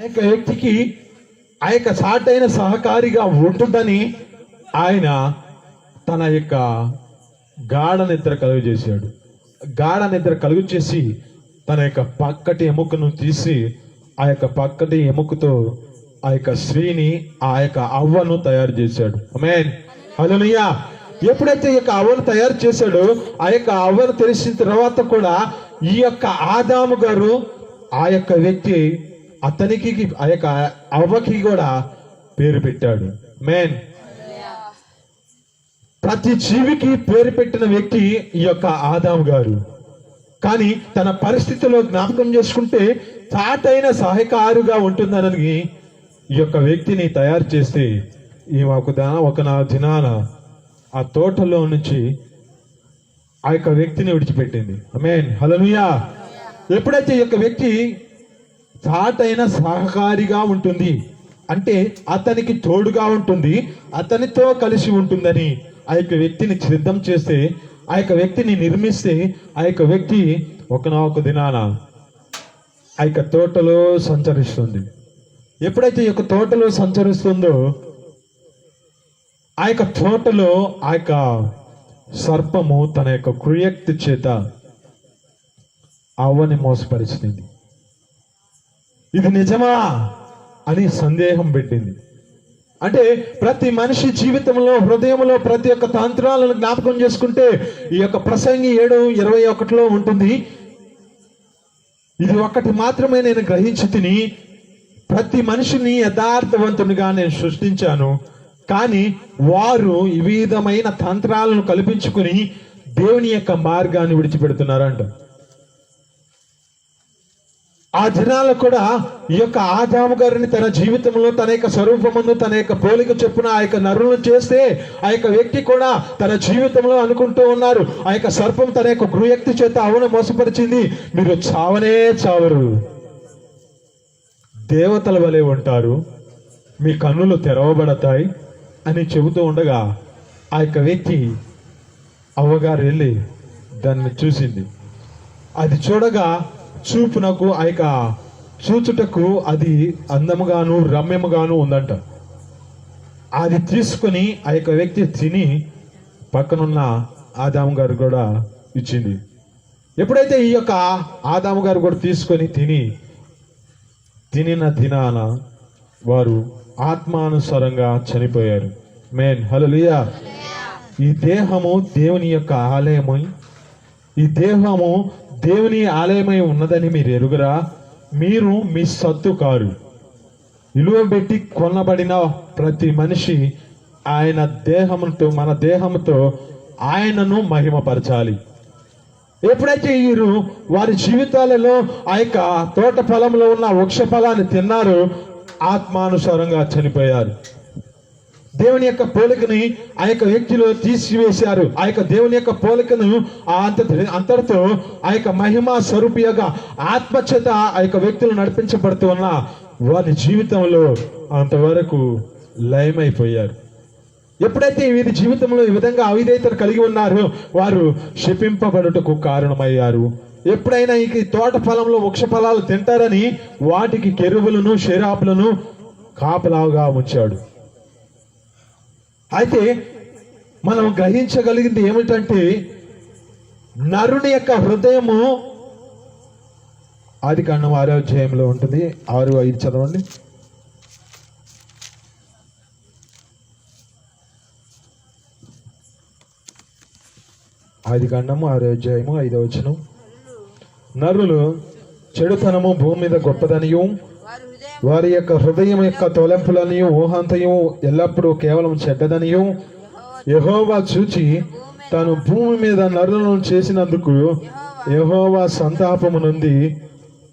యొక్క వ్యక్తికి ఆ యొక్క సాటైన సహకారిగా ఉంటుందని ఆయన తన యొక్క గాఢ నిద్ర కలుగు చేశాడు. గాఢ నిద్ర కలుగు చేసి తన యొక్క పక్కటి ఎముకను తీసి ఆ యొక్క పక్కటి ఎముకతో ఆ యొక్క స్త్రీని, ఆ యొక్క అవ్వను తయారు చేశాడు. ఆమేన్, హల్లెలూయా. ఎప్పుడైతే ఈ యొక్క అవ్వను తయారు చేశాడో ఆ యొక్క అవ్వను తెలిసిన తర్వాత కూడా ఈ యొక్క ఆదాము గారు ఆ యొక్క వ్యక్తి అతనికి ఆ యొక్క అవ్వకి కూడా పేరు పెట్టాడు. ఆమేన్. ప్రతి జీవికి పేరు పెట్టిన వ్యక్తి ఈ యొక్క ఆదాము గారు. కానీ తన పరిస్థితిలో జ్ఞాపకం చేసుకుంటే చాటైన సహకారుగా ఉంటుందని ఈ యొక్క వ్యక్తిని తయారు చేస్తే ఒక దినాన ఆ తోటలో నుంచి ఆ యొక్క వ్యక్తిని విడిచిపెట్టింది. ఆమేన్, హల్లెలూయా. ఎప్పుడైతే ఈ యొక్క వ్యక్తి చాటైన సహకారిగా ఉంటుంది అంటే అతనికి తోడుగా ఉంటుంది, అతనితో కలిసి ఉంటుందని ఆ యొక్క వ్యక్తిని సిద్ధం చేస్తే, ఆ యొక్క వ్యక్తిని నిర్మిస్తే ఆ యొక్క వ్యక్తి ఒక దినాన ఆ యొక్క తోటలో సంచరిస్తుంది. ఎప్పుడైతే ఈ యొక్క తోటలో సంచరిస్తుందో ఆ యొక్క తోటలో ఆ యొక్క సర్పము తన యొక్క కుయుక్తి చేత అవ్వని మోసపరిచింది. ఇది నిజమా అని సందేహం పెట్టింది. అంటే ప్రతి మనిషి జీవితంలో హృదయంలో ప్రతి ఒక్క తంత్రాలను జ్ఞాపకం చేసుకుంటే ఈ యొక్క ప్రసంగి 7:21 ఉంటుంది. ఇది ఒక్కటి మాత్రమే నేను గ్రహించి తిని, ప్రతి మనిషిని యథార్థవంతునిగా నేను సృష్టించాను, కానీ వారు ఈ విధమైన తంత్రాలను కల్పించుకుని దేవుని యొక్క మార్గాన్ని విడిచిపెడుతున్నారంట. ఆ దినాల్లో కూడా ఈ యొక్క ఆదాము గారిని తన జీవితంలో తన యొక్క స్వరూపమును తన యొక్క పోలిక చొప్పున ఆ యొక్క నరులను చేస్తే ఆ యొక్క వ్యక్తి కూడా తన జీవితంలో అనుకుంటూ ఉన్నారు, ఆ యొక్క సర్పం తన యొక్క కుయుక్తి చేత అవును మోసపరిచింది, మీరు చావనే చావరు, దేవతల వలె ఉంటారు, మీ కన్నులు తెరవబడతాయి అని చెబుతూ ఉండగా ఆ యొక్క వ్యక్తి అవ్వగారు వెళ్ళి దాన్ని చూసింది. అది చూడగా చూపునకు ఆ యొక్క చూచుటకు అది అందముగాను రమ్యముగాను ఉందంట. అది తీసుకుని ఆ యొక్క వ్యక్తి తిని పక్కనున్న ఆదాము గారు కూడా ఇచ్చింది. ఎప్పుడైతే ఈ యొక్క ఆదాము గారు కూడా తీసుకొని తినిన దినాన వారు ఆత్మానుసారంగా చనిపోయారు. ఆమేన్, హల్లెలూయా. ఈ దేహము దేవుని యొక్క ఆలయము, ఈ దేహము దేవుని ఆలయమై ఉన్నదని మీరు ఎరుగురా, మీరు మీ సత్తు కారు, విలువ పెట్టి కొనబడిన ప్రతి మనిషి ఆయన దేహముతో, మన దేహంతో ఆయనను మహిమపరచాలి. ఎప్పుడైతే వీరు వారి జీవితాలలో ఆ యొక్క తోట ఫలంలో ఉన్న వృక్ష ఫలాన్ని తిన్నారో ఆత్మానుసారంగా చనిపోయారు. దేవుని యొక్క పోలికని ఆ యొక్క వ్యక్తిలో తీసివేశారు. ఆ యొక్క దేవుని యొక్క పోలికను అంతటితో ఆ యొక్క మహిమ స్వరూపియగా ఆత్మచేత ఆ యొక్క వ్యక్తులు నడిపించబడుతూ ఉన్న వారి జీవితంలో అంతవరకు లయమైపోయారు. ఎప్పుడైతే వీరి జీవితంలో ఈ విధంగా అవిధేయతను కలిగి ఉన్నారో వారు శపింపబడుటకు కారణమయ్యారు. ఎప్పుడైనా ఈ తోట ఫలంలో వృక్ష ఫలాలు తింటారని వాటికి కెరూబులను షెరాపులను కాపలాగా ఉంచాడు. అయితే మనం గ్రహించగలిగింది ఏమిటంటే నరుని యొక్క హృదయము ఆదికాండం 6వ అధ్యాయంలో ఉంటుంది. 6:5 చదవండి. ఆదికాండము 6వ అధ్యాయము 5వ వచనం. నరులు చెడుతనము భూమి మీద గొప్పదనియు వారి యొక్క హృదయం యొక్క తొలెంపులనియు ఊహంతయు ఎల్లప్పుడూ కేవలం చెడ్డదనియు యెహోవా చూచి తాను భూమి మీద నరులను చేసినందుకు యెహోవా సంతాపము నుండి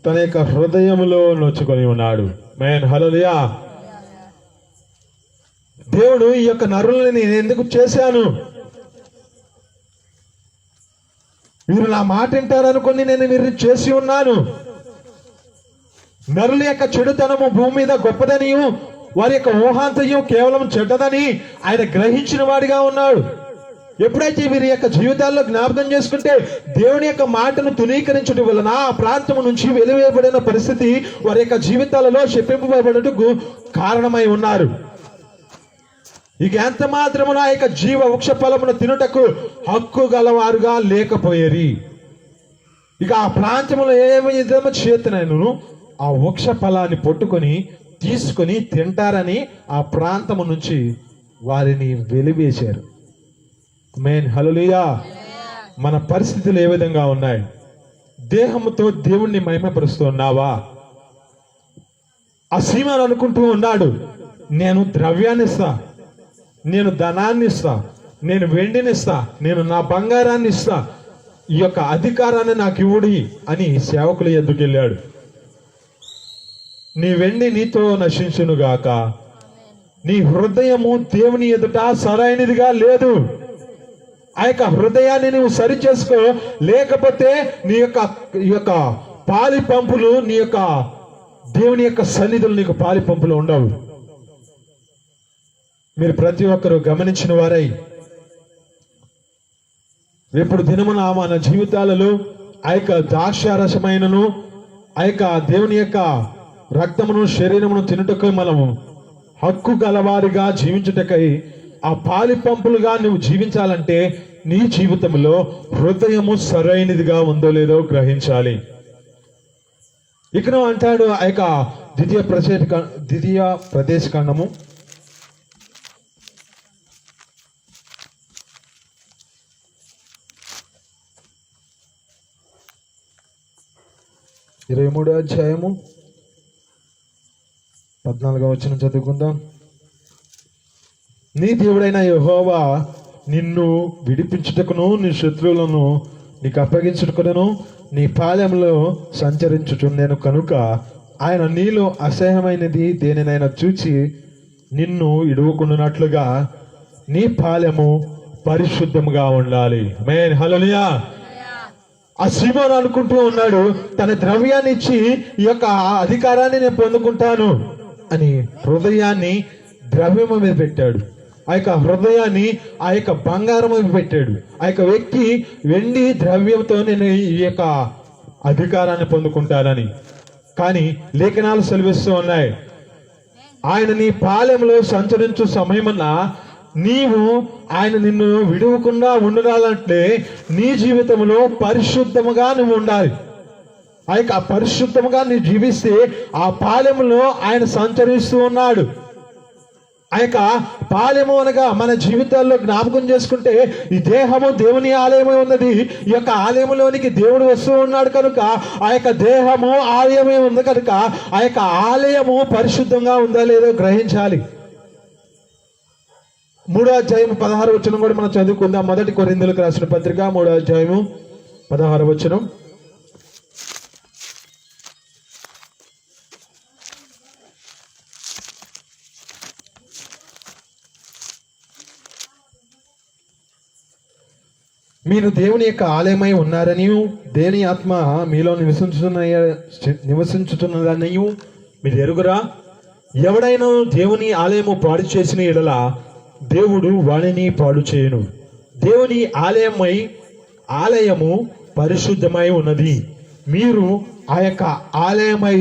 తన యొక్క హృదయములో నొచ్చుకొని ఉన్నాడు. ఆమేన్, హల్లెలూయా. దేవుడు ఈ యొక్క నరులని నేను ఎందుకు చేశాను, మీరు నా మాట వింటారనుకొని నేను వీరిని చేసి ఉన్నాను. నరుల యొక్క చెడుతనము భూమి మీద గొప్పదనియు వారి యొక్క ఊహాంతయు కేవలం చెడ్డదని ఆయన గ్రహించిన వాడిగా ఉన్నాడు. ఎప్పుడైతే వీరి యొక్క జీవితాల్లో జ్ఞాపకం చేసుకుంటే దేవుని యొక్క మాటను తునీకరించడం వలన ఆ ప్రాంతం నుంచి వెలివేయబడిన పరిస్థితి వారి యొక్క జీవితాలలో శపింపబడుటకు కారణమై ఉన్నారు. ఇక ఎంత మాత్రమున ఆ యొక్క జీవ వృక్ష ఫలమును తినుటకు హక్కు గలవారుగా లేకపోయేరి. ఇక ఆ ప్రాంతంలో ఏమి చేతనైనను ఆ వృక్ష ఫలాన్ని పట్టుకొని తీసుకొని తింటారని ఆ ప్రాంతము నుంచి వారిని వెలివేశారు. మేన్ హల్లెలూయా. మన పరిస్థితులు ఏ విధంగా ఉన్నాయి? దేహముతో దేవుణ్ణి మహిమపరుస్తూ ఉన్నావా? ఆ సీమను అనుకుంటూ ఉన్నాడు, నేను ద్రవ్యాన్ని ఇస్తా, నేను ధనాన్ని ఇస్తా, నేను వెండిని ఇస్తా, నేను నా బంగారాన్ని ఇస్తా, ఈ యొక్క అధికారాన్ని నాకు ఇవ్వుడి అని సేవకుల ఎద్దుకు వెళ్ళాడు. నీ వెండి నీతో నశించునుగాక, నీ హృదయము దేవుని ఎదుట సరైనదిగా లేదు. ఆ యొక్క హృదయాన్ని నువ్వు సరి చేసుకో, లేకపోతే నీ యొక్క పాలి పంపులు, నీ యొక్క దేవుని యొక్క సన్నిధులు నీకు పాలి పంపులు ఉండవు. మీరు ప్రతి ఒక్కరూ గమనించిన వారై రేపు దినమున మన జీవితాలలో ఆ యొక్క ద్రాక్షారసమైనను ఆ యొక్క దేవుని యొక్క రక్తమును శరీరమును తినుటకై మనము హక్కు గలవారిగా జీవించుటకై ఆ పాలి పంపులుగా నువ్వు జీవించాలంటే నీ జీవితంలో హృదయము సరైనదిగా ఉందో లేదో గ్రహించాలి. ఇక్కడ అంటాడు ఆ యొక్క ద్వితీయ ప్రదేశ ఖండము 23వ అధ్యాయము 14వ వచనం చదువుకుందాం. నీ దేవుడైన యెహోవా నిన్ను విడిపించుటకును నీ శత్రువులను నీకు అప్పగించుటకును నీ పాలెంలో సంచరించుచుండెను కనుక ఆయన నీలో అసహ్యమైనది దేనినైనా చూచి నిన్ను ఇడువకుండానట్లుగా నీ పాలెము పరిశుద్ధముగా ఉండాలి. ఆమేన్ హల్లెలూయా. ఆ సీమోను అనుకుంటూ ఉన్నాడు, తన ద్రవ్యాన్ని ఇచ్చి ఈ యొక్క అధికారాన్ని నేను పొందుకుంటాను అని హృదయాన్ని ద్రవ్యము మీద పెట్టాడు. ఆ యొక్క హృదయాన్ని ఆ యొక్క బంగారం మీద పెట్టాడు. ఆ యొక్క వ్యక్తి వెండి ద్రవ్యంతో నేను ఈ యొక్క అధికారాన్ని పొందుకుంటానని. కానీ లేఖనాలు సెలవిస్తూ ఉన్నాయి, ఆయన నీ పాలెంలో సంచరించు సమయమన్నా నీవు ఆయన నిన్ను విడవకుండా ఉండాలంటే నీ జీవితంలో పరిశుద్ధముగా నువ్వు ఉండాలి. ఆ యొక్క పరిశుద్ధముగా నువ్వు జీవిస్తే ఆ పాలెములో ఆయన సంచరిస్తూ ఉన్నాడు. ఆ యొక్క పాలెము అనగా మన జీవితాల్లో జ్ఞాపకం చేసుకుంటే ఈ దేహము దేవుని ఆలయమై ఉన్నది. ఈ యొక్క ఆలయంలోనికి దేవుడు వస్తూ ఉన్నాడు కనుక ఆ యొక్క దేహము ఆలయమే ఉంది కనుక ఆ యొక్క ఆలయము పరిశుద్ధంగా ఉందా లేదో గ్రహించాలి. 3వ అధ్యాయము 16వ వచనం కూడా మనం చదువుకుందాం. 1 కొరింథీయులకు రాసిన పత్రిక 3వ అధ్యాయము 16వ వచనం. మీరు దేవుని యొక్క ఆలయమై ఉన్నారని దేని ఆత్మ మీలో నివసించుతున్నదని మీరు ఎరుగురా. ఎవడైనా దేవుని ఆలయము పాడు చేసిన ఎడల దేవుడు వాణిని పాడు చేయను. దేవుని ఆలయము పరిశుద్ధమై ఉన్నది, మీరు ఆ యొక్క ఆలయమై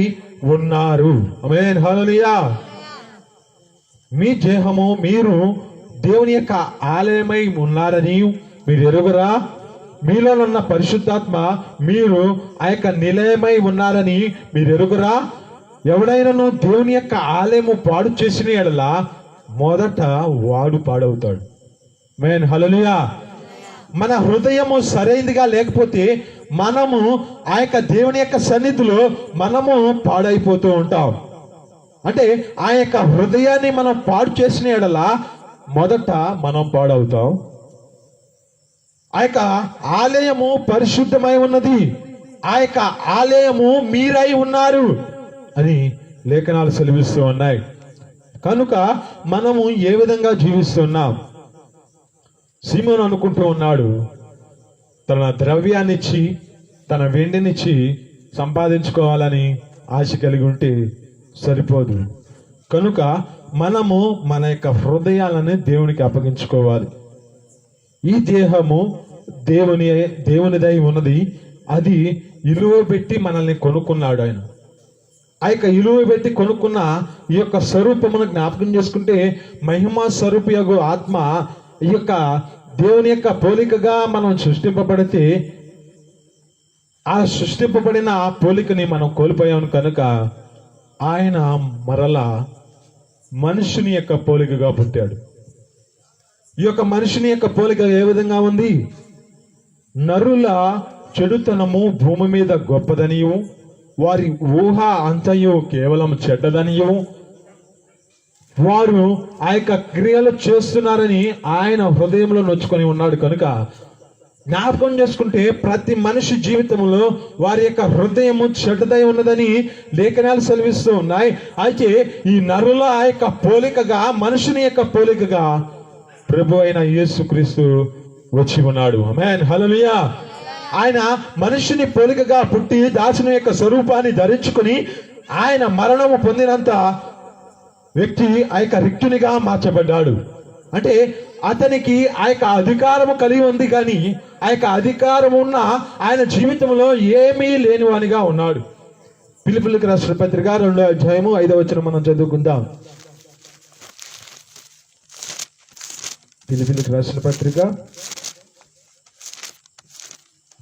ఉన్నారు. ఆమేన్ హల్లెలూయా. మీ దేహము మీరు దేవుని యొక్క ఆలయమై ఉన్నారని మీరు ఎరుగురా. మీలో ఉన్న పరిశుద్ధాత్మ మీరు ఆ యొక్క నిలయమై ఉన్నారని మీరు ఎరుగురా. ఎవడైనాను దేవుని యొక్క ఆలయము పాడు చేసిన ఎడల మొదట వాడు పాడవుతాడు. ఆమేన్ హల్లెలూయా. మన హృదయము సరైనదిగా లేకపోతే మనము ఆ యొక్క దేవుని యొక్క సన్నిధిలో మనము పాడైపోతూ ఉంటాం. అంటే ఆ యొక్క హృదయాన్ని మనం పాడు చేసిన ఎడల మొదట మనం పాడవుతాం. ఆ యొక్క ఆలయము పరిశుద్ధమై ఉన్నది, ఆ యొక్క ఆలయము మీరై ఉన్నారు అని లేఖనాలు సెలవిస్తూ ఉన్నాయి. కనుక మనము ఏ విధంగా జీవిస్తున్నాం? సీమోను అనుకుంటూ ఉన్నాడు, తన ద్రవ్యాన్నిచ్చి తన వెండినిచ్చి సంపాదించుకోవాలని ఆశ కలిగి ఉంటే సరిపోదు. కనుక మనము మన యొక్క హృదయాలను దేవునికి అప్పగించుకోవాలి. ఈ దేహము దేవునిదై ఉన్నది. అది ఇలువ పెట్టి మనల్ని కొనుక్కున్నాడు ఆయన. ఆ యొక్క ఇలువ పెట్టి కొనుక్కున్న ఈ యొక్క స్వరూపమును జ్ఞాపకం చేసుకుంటే, మహిమా స్వరూపయగు ఆత్మ ఈ యొక్క దేవుని యొక్క పోలికగా మనం సృష్టింపబడితే, ఆ సృష్టింపబడిన ఆ పోలికని మనం కోల్పోయాం కనుక ఆయన మరలా మనుషుని యొక్క పోలికగా పుట్టాడు. ఈ యొక్క మనుషుని యొక్క పోలిక ఏ విధంగా ఉంది? నరుల చెడుతనము భూమి మీద గొప్పదనియు, వారి ఊహ అంతయు కేవలం చెడ్డదనియు, వారు ఆ యొక్క క్రియలు చేస్తున్నారని ఆయన హృదయంలో నొచ్చుకొని ఉన్నాడు కనుక జ్ఞాపకం చేసుకుంటే, ప్రతి మనిషి జీవితంలో వారి యొక్క హృదయము చెడ్డదై ఉన్నదని లేఖనాలు సెలవిస్తూ ఉన్నాయి. అయితే ఈ నరుల ఆ యొక్క పోలికగా, మనుషుని యొక్క పోలికగా ప్రభు అయిన యేసుక్రీస్తు వచ్చి ఉన్నాడు. ఆమేన్, హల్లెలూయా. ఆయన మనుషుని పోలికగా పుట్టి దాసుని యొక్క స్వరూపాన్ని ధరించుకుని ఆయన మరణము పొందినంత వ్యక్తి ఆ యొక్క రిక్తునిగా మార్చబడ్డాడు. అంటే అతనికి ఆ యొక్క అధికారము కలిగి ఉంది, కానీ ఆ యొక్క అధికారం ఉన్న ఆయన జీవితంలో ఏమీ లేనివానిగా ఉన్నాడు. ఫిలిప్పీయులకు రాసిన పత్రిక 2వ అధ్యాయము 5వ వచనం మనం చదువుకుందాం. ఫిలిప్పీయులకు రాసిన పత్రిక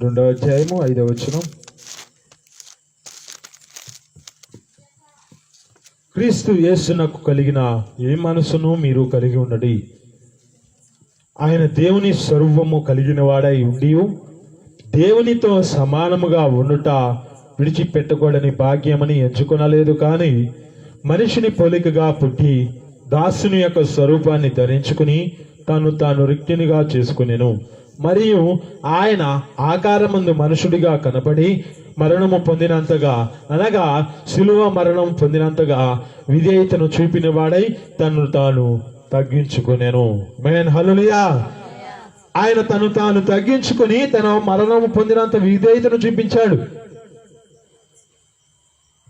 2వ అధ్యాయము 5వ వచనం. క్రీస్తు యేసునకు కలిగిన ఏ మనసును మీరు కలిగి ఉన్నది. ఆయన దేవుని స్వరూపము కలిగిన వాడై ఉండి దేవునితో సమానముగా ఉండుట విడిచిపెట్టకూడని భాగ్యమని ఎంచుకొనలేదు, కానీ మనిషిని పోలికగా పుట్టి దాసుని యొక్క స్వరూపాన్ని ధరించుకుని తాను రిక్తునిగా చేసుకునేను. మరియు ఆయన ఆకారమందు మనుషుడిగా కనపడి మరణము పొందినంతగా, అనగా శిలువ మరణం పొందినంతగా విధేయతను చూపిన వాడై తాను తగ్గించుకునేను. ఆమేన్, హల్లెలూయా. ఆయన తాను తగ్గించుకుని తన మరణము పొందినంత విధేయతను చూపించాడు.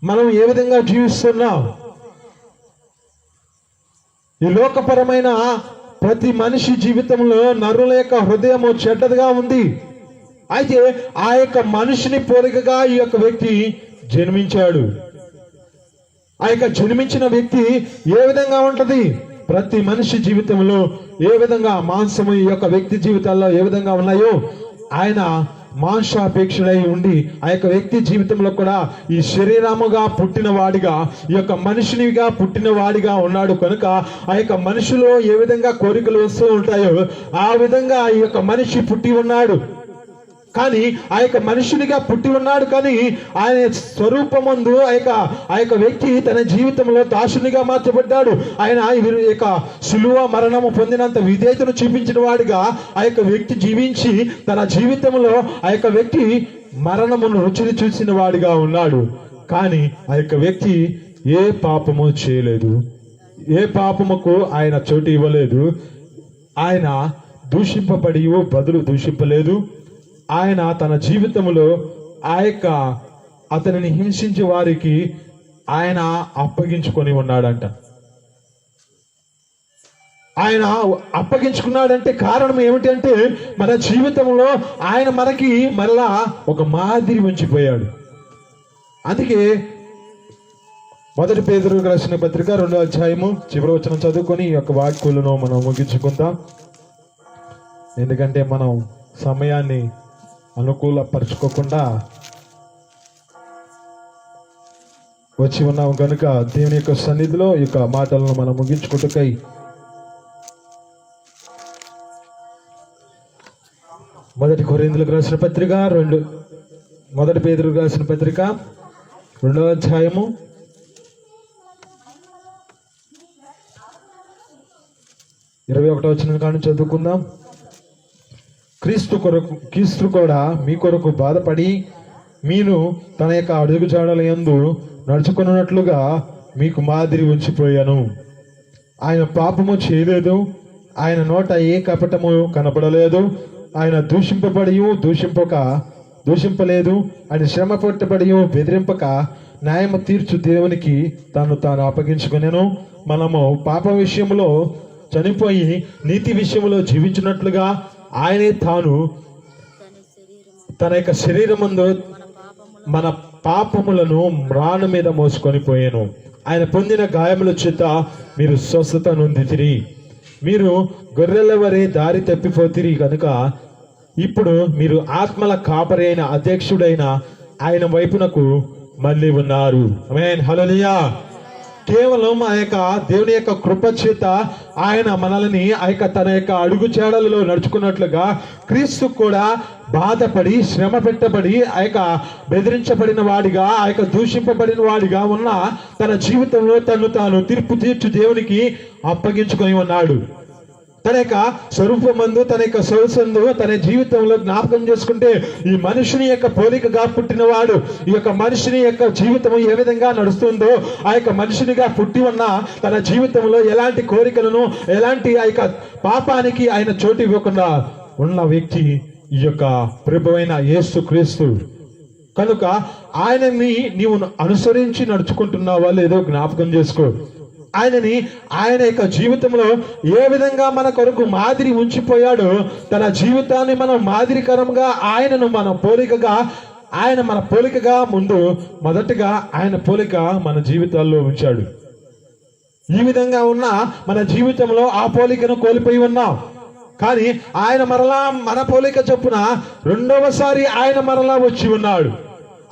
మనం ఏ విధంగా జీవిస్తున్నాం? ఈ లోకపరమైన ప్రతి మనిషి జీవితంలో నరుల యొక్క హృదయము చెడ్డదిగా ఉంది. అయితే ఆ యొక్క మనిషిని పోలికగా ఈ యొక్క వ్యక్తి జన్మించాడు. ఆ యొక్క జన్మించిన వ్యక్తి ఏ విధంగా ఉంటది? ప్రతి మనిషి జీవితంలో ఏ విధంగా మాంసము ఈ యొక్క వ్యక్తి జీవితాల్లో ఏ విధంగా ఉన్నాయో, ఆయన మాంసాపేక్షుడై ఉండి ఆ యొక్క వ్యక్తి జీవితంలో కూడా ఈ శరీరముగా పుట్టిన వాడిగా, ఈ యొక్క మనిషినిగా పుట్టిన వాడిగా ఉన్నాడు కనుక ఆ యొక్క మనిషిలో ఏ విధంగా కోరికలు వస్తూ ఉంటాయో ఆ విధంగా ఈ యొక్క మనిషి పుట్టి ఉన్నాడు. కానీ ఆ యొక్క మనుషునిగా పుట్టి ఉన్నాడు, కానీ ఆయన స్వరూపమందు ఆ యొక్క వ్యక్తి తన జీవితంలో దాసునిగా మార్చబడ్డాడు. ఆయన ఈ యొక్క శిలువ మరణము పొందినంత విధేయతను చూపించిన వాడిగా ఆ యొక్క వ్యక్తి జీవించి తన జీవితంలో ఆ యొక్క వ్యక్తి మరణమును రుచిని చూసిన వాడిగా ఉన్నాడు. కానీ ఆ యొక్క వ్యక్తి ఏ పాపము చేయలేదు, ఏ పాపముకు ఆయన చోటు ఇవ్వలేదు. ఆయన దూషింపబడి బదులు దూషింపలేదు. ఆయన తన జీవితంలో ఆ యొక్క అతనిని హింసించే వారికి ఆయన అప్పగించుకొని ఉన్నాడంట. ఆయన అప్పగించుకున్నాడంటే కారణం ఏమిటి అంటే, మన జీవితంలో ఆయన మనకి మరలా ఒక మాదిరి ఉంచిపోయాడు. అందుకే 1 పేతురు రాసిన పత్రిక 2వ అధ్యాయము చివరి వచనం చదువుకొని ఈ యొక్క వాక్యాలను మనం ముగించుకుందాం. ఎందుకంటే మనం సమయాన్ని అనుకూలపరచుకోకుండా వచ్చి ఉన్నాం కనుక దేవుని యొక్క సన్నిధిలో ఈ యొక్క మాటలను మనం ముగించుకుంటుకై 1 కొరింథీయులకు రాసిన పత్రిక 1 పేతురుకు రాసిన పత్రిక 2వ అధ్యాయము 21వ వచనం కాని చదువుకుందాం. క్రీస్తు కూడా మీ కొరకు బాధపడి మీను తన యొక్క అడుగుజాడల యందు నడుచుకున్నట్లుగా మీకు మాదిరి ఉంచిపోయాను. ఆయన పాపము చేయలేదు, ఆయన నోట ఏ కపటము కనపడలేదు, ఆయన దూషింపలేదు, ఆయన శ్రమ పట్టబడి బెదిరింపక న్యాయము తీర్చు దేవునికి తాను అప్పగించుకునేను. మనము పాప విషయంలో చనిపోయి నీతి విషయంలో జీవించినట్లుగా ఆయనే తాను తన యొక్క శరీరమందు మన పాపములను మ్రాను మీద మోసుకొని పోయాను. ఆయన పొందిన గాయముల చేత మీరు స్వస్థత నొందితిరి. మీరు గొర్రెల వరే దారి తప్పిపోతిరి కనుక ఇప్పుడు మీరు ఆత్మల కాపరి అయిన అధ్యక్షుడైన ఆయన వైపునకు మళ్ళీ ఉన్నారు. ఆమేన్, హల్లెలూయా. కేవలం ఆ యొక్క దేవుని యొక్క కృప చేత ఆయన మనల్ని ఆ యొక్క తన యొక్క అడుగు చేడలలో నడుచుకున్నట్లుగా క్రీస్తు కూడా బాధపడి శ్రమ పెట్టబడి ఆ యొక్క బెదిరించబడిన వాడిగా ఆ యొక్క దూషింపబడిన వాడిగా ఉన్న తన జీవితంలో తను తాను తీర్పు తీర్చు దేవునికి అప్పగించుకొని ఉన్నాడు. తన యొక్క స్వరూపమందు తన యొక్క సొగసందు తన జీవితంలో జ్ఞాపకం చేసుకుంటే ఈ మనుషుని యొక్క పోలికగా పుట్టినవాడు, ఈ యొక్క మనిషిని యొక్క జీవితం ఏ విధంగా నడుస్తుందో ఆ యొక్క మనిషినిగా పుట్టి ఉన్న తన జీవితంలో ఎలాంటి కోరికలను ఎలాంటి ఆ యొక్క పాపానికి ఆయన చోటు ఇవ్వకుండా ఉన్న వ్యక్తి ఈ యొక్క ప్రభువైన యేసు క్రీస్తు. కనుక ఆయనని నీవు అనుసరించి నడుచుకుంటున్నావా లేదో జ్ఞాపకం చేసుకో. ఆయన యొక్క జీవితంలో ఏ విధంగా మన కొరకు మాదిరి ఉంచిపోయాడో తన జీవితాన్ని మనం మాదిరికరంగా ఆయనను మన పోలికగా ముందు మొదటగా ఆయన పోలిక మన జీవితాల్లో ఉంచాడు. ఈ విధంగా ఉన్న మన జీవితంలో ఆ పోలికను కోల్పోయి ఉన్నాం. కానీ ఆయన మరలా మన పోలిక చొప్పున రెండవసారి ఆయన మరలా వచ్చి ఉన్నాడు.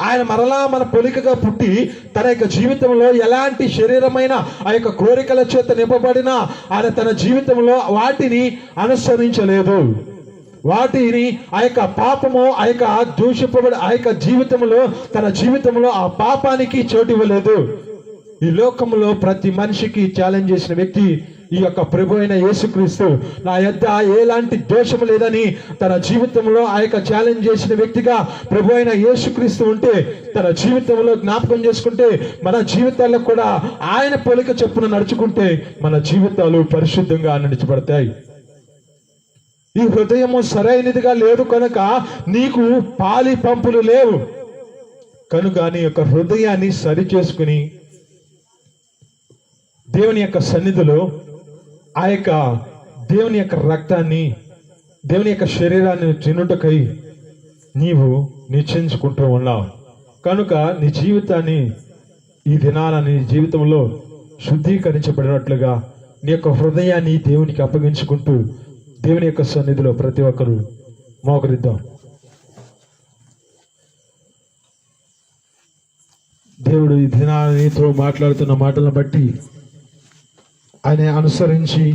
ఆయన మరలా మన పోలికగా పుట్టి తన యొక్క జీవితంలో ఎలాంటి శరీరమైన ఆ యొక్క కోరికల చేత నింపబడినా ఆయన తన జీవితంలో వాటిని అనుసరించలేదు. వాటిని ఆ యొక్క పాపము ఆ యొక్క దూషింపబడి ఆ యొక్క జీవితంలో తన జీవితంలో ఆ పాపానికి చోటు ఇవ్వలేదు. ఈ లోకంలో ప్రతి మనిషికి ఛాలెంజ్ చేసిన వ్యక్తి ఈ యొక్క ప్రభు అయిన యేసుక్రీస్తు. నా యొద్ద ఎలాంటి దోషము లేదని తన జీవితంలో ఆ యొక్క ఛాలెంజ్ చేసిన వ్యక్తిగా ప్రభు అయిన యేసుక్రీస్తు ఉంటే తన జీవితంలో జ్ఞాపకం చేసుకుంటే మన జీవితాల్లో కూడా ఆయన పోలిక చొప్పున నడుచుకుంటే మన జీవితాలు పరిశుద్ధంగా నడిచబడతాయి. ఈ హృదయము సరైనదిగా లేదు కనుక నీకు పాలి పంపులు లేవు కనుక నీ యొక్క హృదయాన్ని సరి చేసుకుని దేవుని యొక్క సన్నిధిలో ఆ యొక్క దేవుని యొక్క రక్తాన్ని దేవుని యొక్క శరీరాన్ని తినుటకై నీవు నిశ్చయించుకుంటూ ఉన్నావు. కనుక నీ జీవితాన్ని ఈ దినాన నీ జీవితంలో శుద్ధీకరించబడినట్లుగా నీ యొక్క హృదయాన్ని దేవునికి అప్పగించుకుంటూ దేవుని యొక్క సన్నిధిలో ప్రతి ఒక్కరూ మోకరిద్దాం. దేవుడు ఈ దినాన నీతో మాట్లాడుతున్న మాటలను బట్టి ఆయన అనుసరించి